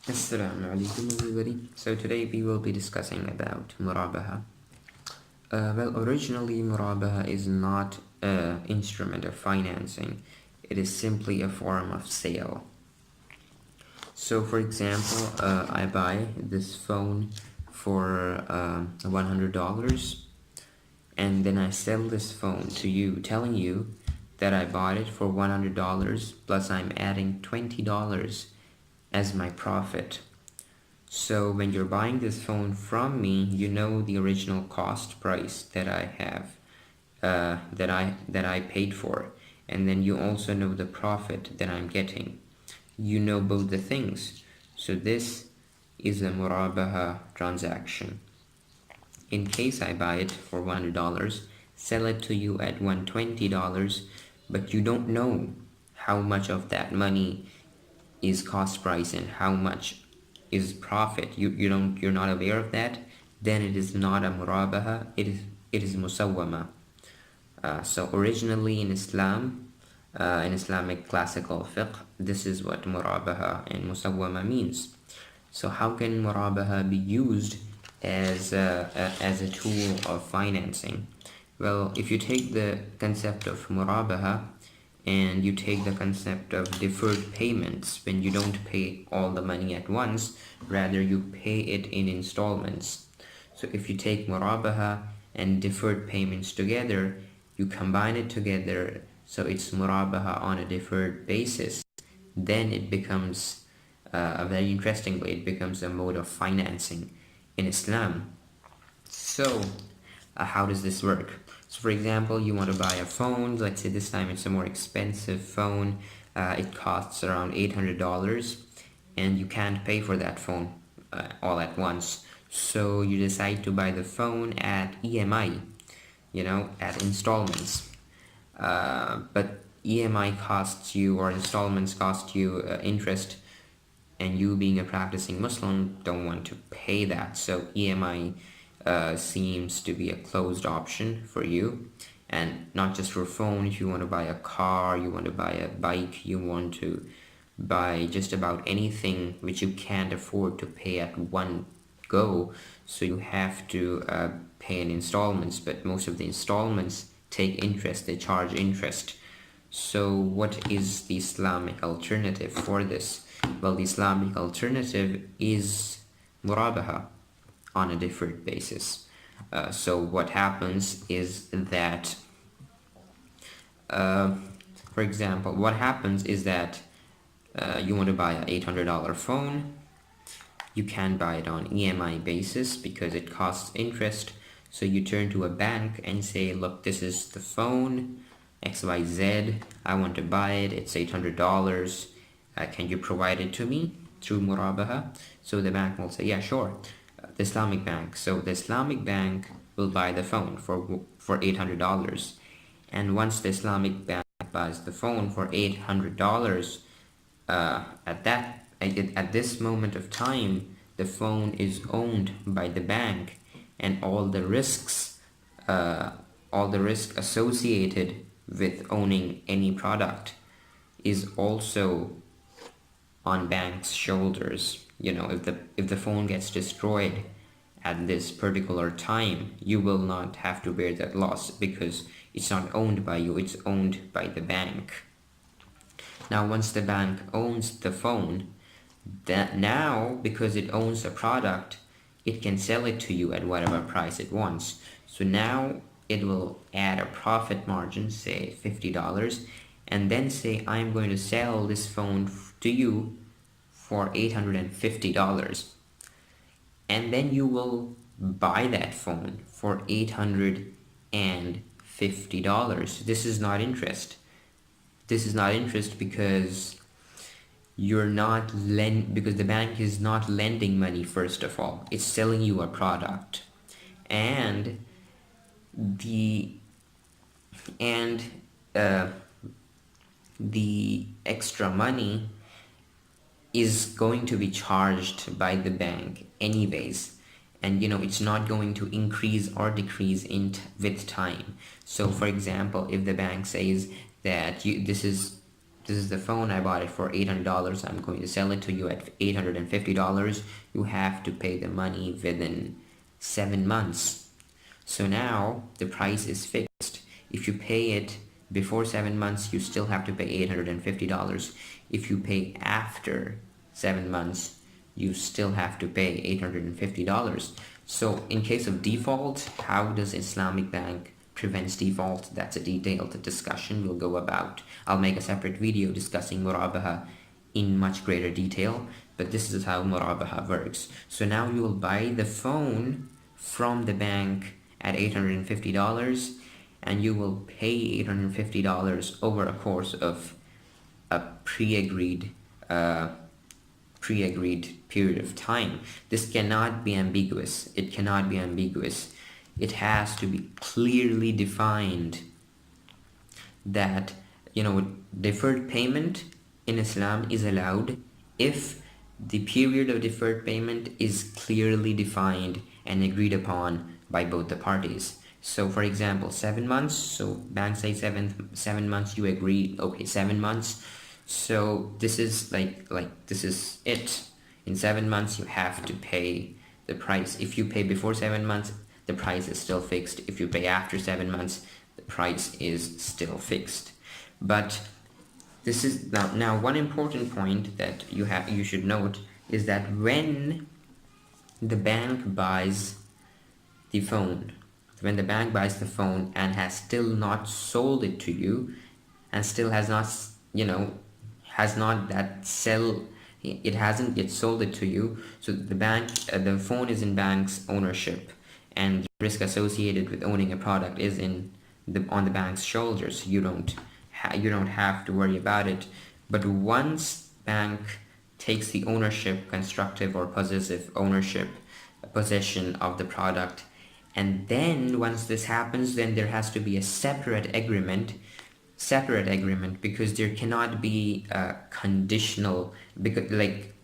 Assalamu alaikum everybody. So today we will be discussing about Murabaha. Well, originally Murabaha is not an instrument of financing. It is simply a form of sale. So for example, I buy this phone for $100 and then I sell this phone to you, telling you that I bought it for $100 plus I'm adding $20 as my profit. So when you're buying this phone from me, you know the original cost price that I have, that I paid for, and then you also know the profit that I'm getting. You know both the things. So this is a Murabaha transaction. In case I buy it for $100, sell it to you at $120, but you don't know how much of that money is cost price and how much is profit. You're not aware of that, then it is not a murabaha, it is musawwama. So originally in Islam, in Islamic classical fiqh, this is what murabaha and musawwama means. So how can murabaha be used as a tool of financing? Well, if you take the concept of murabaha and you take the concept of deferred payments, when you don't pay all the money at once, rather you pay it in installments. So if you take murabaha and deferred payments together, you combine it together, so it's murabaha on a deferred basis, then it becomes a very interesting way. It becomes a mode of financing in Islam. So how does this work? So for example, you want to buy a phone. Let's say this time it's a more expensive phone. It costs around $800 and you can't pay for that phone all at once. So you decide to buy the phone at EMI, at installments. But EMI costs you, or installments cost you interest, and you being a practicing Muslim don't want to pay that. So EMI seems to be a closed option for you. And not just for phone, if you want to buy a car, you want to buy a bike, you want to buy just about anything which you can't afford to pay at one go, so you have to pay in installments. But most of the installments take interest, they charge interest. So what is the Islamic alternative for this? Well, the Islamic alternative is murabaha on a deferred basis. So what happens is that, for example, what happens is that you want to buy an $800 phone. You can't buy it on EMI basis because it costs interest. So you turn to a bank and say, look, this is the phone XYZ. I want to buy it. It's $800. Can you provide it to me through Murabaha? So the bank will say, yeah, sure. The Islamic bank. So the Islamic bank will buy the phone for $800. And once the Islamic bank buys the phone for $800, at this moment of time, the phone is owned by the bank, and all the risks associated with owning any product is also on bank's shoulders. If the phone gets destroyed at this particular time, you will not have to bear that loss because it's not owned by you, it's owned by the bank. Now once the bank owns the phone, now because it owns a product, it can sell it to you at whatever price it wants. So now it will add a profit margin, say $50, and then say, I'm going to sell this phone to you for $850. And then you will buy that phone for $850. This is not interest. This is not interest because because the bank is not lending money. First of all, it's selling you a product, and the extra money is going to be charged by the bank anyways, and it's not going to increase or decrease with time. So for example, if the bank says that this is this is the phone, I bought it for $800, I'm going to sell it to you at $850, you have to pay the money within 7 months. So now the price is fixed. If you pay it before 7 months, you still have to pay $850. If you pay after 7 months, you still have to pay $850. So in case of default, how does Islamic Bank prevents default? That's a detailed discussion we'll go about. I'll make a separate video discussing Murabaha in much greater detail, but this is how Murabaha works. So now you will buy the phone from the bank at $850, and you will pay $850 over a course of a pre-agreed period of time. This cannot be ambiguous. It cannot be ambiguous. It has to be clearly defined that, deferred payment in Islam is allowed if the period of deferred payment is clearly defined and agreed upon by both the parties. So for example, 7 months, so bank say 7 months, you agree, okay, 7 months, so this is like this is it. In 7 months you have to pay the price. If you pay before 7 months, the price is still fixed. If you pay after 7 months, the price is still fixed. But this is now one important point that you should note is that when the bank buys the phone, and has still not sold it to you, and still has not, it hasn't yet sold it to you, so the phone is in bank's ownership, and the risk associated with owning a product is on the bank's shoulders. You don't have to worry about it. But once bank takes the ownership, constructive or possessive ownership, possession of the product, and then once this happens, then there has to be a separate agreement, because there cannot be a conditional, because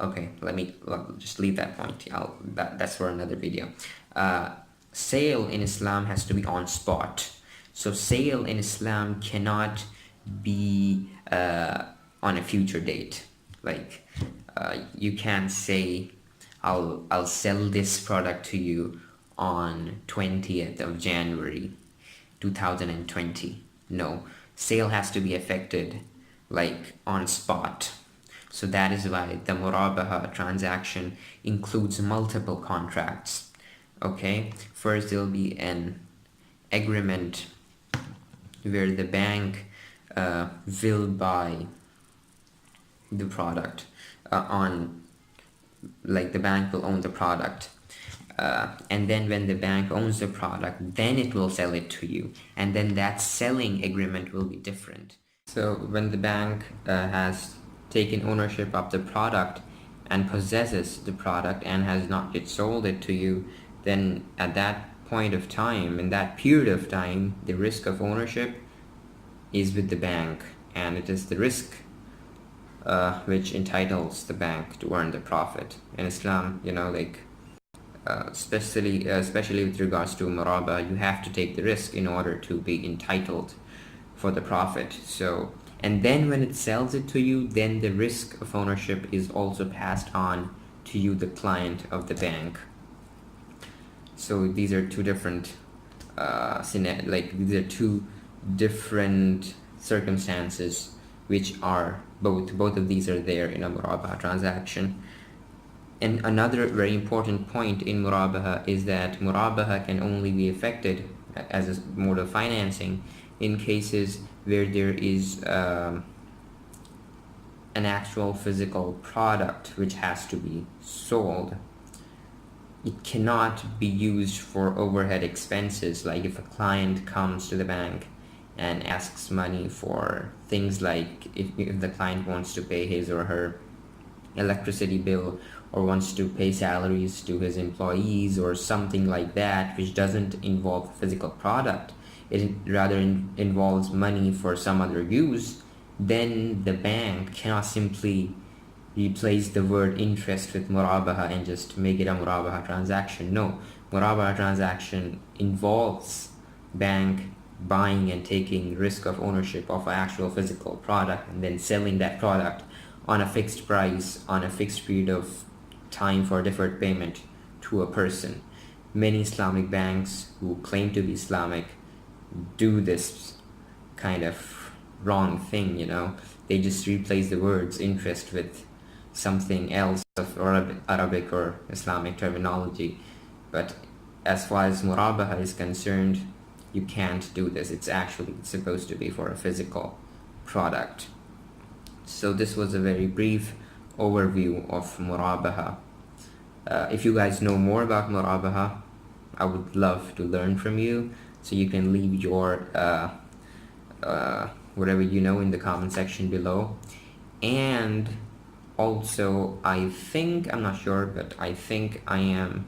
okay, let me just leave that point. That's for another video. Sale in Islam has to be on spot. So sale in Islam cannot be on a future date. You can't say I'll sell this product to you on 20th of January 2020. No, sale has to be effected on spot. So that is why the Murabaha transaction includes multiple contracts. Okay, first there will be an agreement where the bank will buy the product the bank will own the product, and then when the bank owns the product, then it will sell it to you, and then that selling agreement will be different. So when the bank has taken ownership of the product and possesses the product and has not yet sold it to you, then at that point of time, in that period of time, the risk of ownership is with the bank, and it is the risk which entitles the bank to earn the profit. In Islam, especially with regards to Murabaha, you have to take the risk in order to be entitled for the profit. So, and then when it sells it to you, then the risk of ownership is also passed on to you, the client of the bank. So these are two different these are two different circumstances which are both of these are there in a Murabaha transaction. And another very important point in Murabaha is that Murabaha can only be effected as a mode of financing in cases where there is an actual physical product which has to be sold. It cannot be used for overhead expenses, like if a client comes to the bank and asks money for things like if the client wants to pay his or her electricity bill, or wants to pay salaries to his employees or something like that, which doesn't involve a physical product, it rather involves money for some other use, then the bank cannot simply replace the word interest with Murabaha and just make it a Murabaha transaction. No, Murabaha transaction involves bank buying and taking risk of ownership of an actual physical product and then selling that product on a fixed price on a fixed period of time for deferred payment to a person. Many Islamic banks who claim to be Islamic do this kind of wrong thing, They just replace the words interest with something else of Arabic or Islamic terminology. But as far as Murabaha is concerned, you can't do this. It's actually supposed to be for a physical product. So this was a very brief overview of Murabaha. If you guys know more about Murabaha, I would love to learn from you. So you can leave your whatever you know in the comment section below. And also, I'm not sure, but I think I am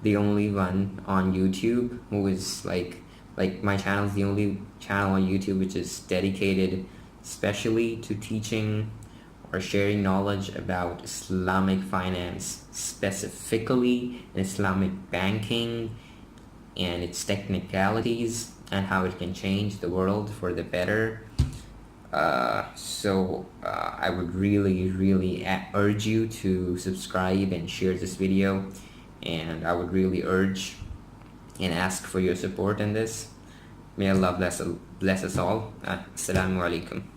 the only one on YouTube who is like my channel is the only channel on YouTube which is dedicated especially to teaching or sharing knowledge about Islamic finance, specifically Islamic banking and its technicalities and how it can change the world for the better. So I would really urge you to subscribe and share this video, and I would really urge and ask for your support in this. May Allah bless us all. Assalamu alaikum.